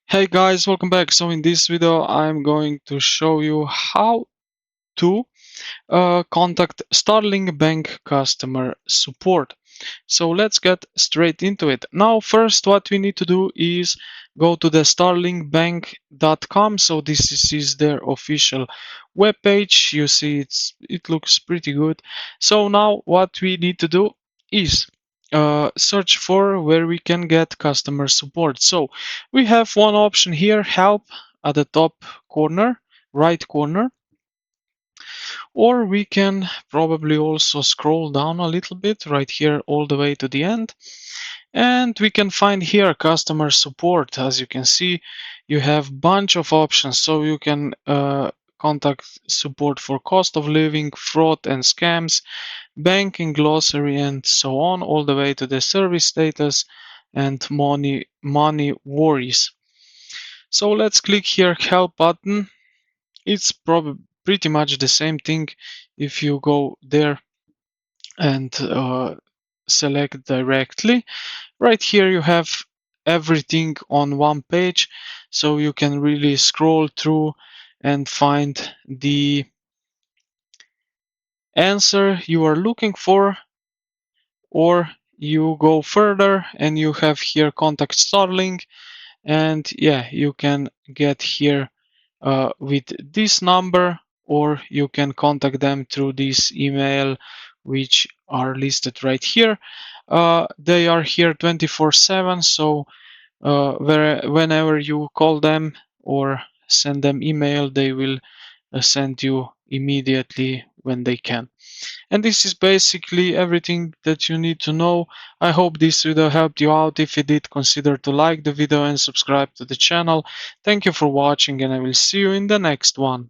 Hey guys, welcome back. So in this video, I'm going to show you how to contact Starling Bank customer support. So let's get straight into it. Now, first, what we need to do is go to the starlingbank.com. So this is their official webpage. You see, it looks pretty good. So now, what we need to do is search for where we can get customer support. So we have one option here, help, at the top corner, right corner, or we can probably also scroll down a little bit right here all the way to the end, and we can find here customer support. As you can see, you have bunch of options, so you can contact support for cost of living, fraud and scams, banking, glossary, and so on, all the way to the service status and money worries. So let's click here help button. It's probably pretty much the same thing if you go there and select directly. Right here you have everything on one page, so you can really scroll through and find the answer you are looking for, or you go further and you have here contact Starling, and yeah, you can get here with this number, or you can contact them through this email which are listed right here. They are here 24/7, so whenever you call them or send them email, they will send you immediately when they can. And this is basically everything that you need to know. I hope this video helped you out. If it did, consider to like the video and subscribe to the channel. Thank you for watching, and I will see you in the next one.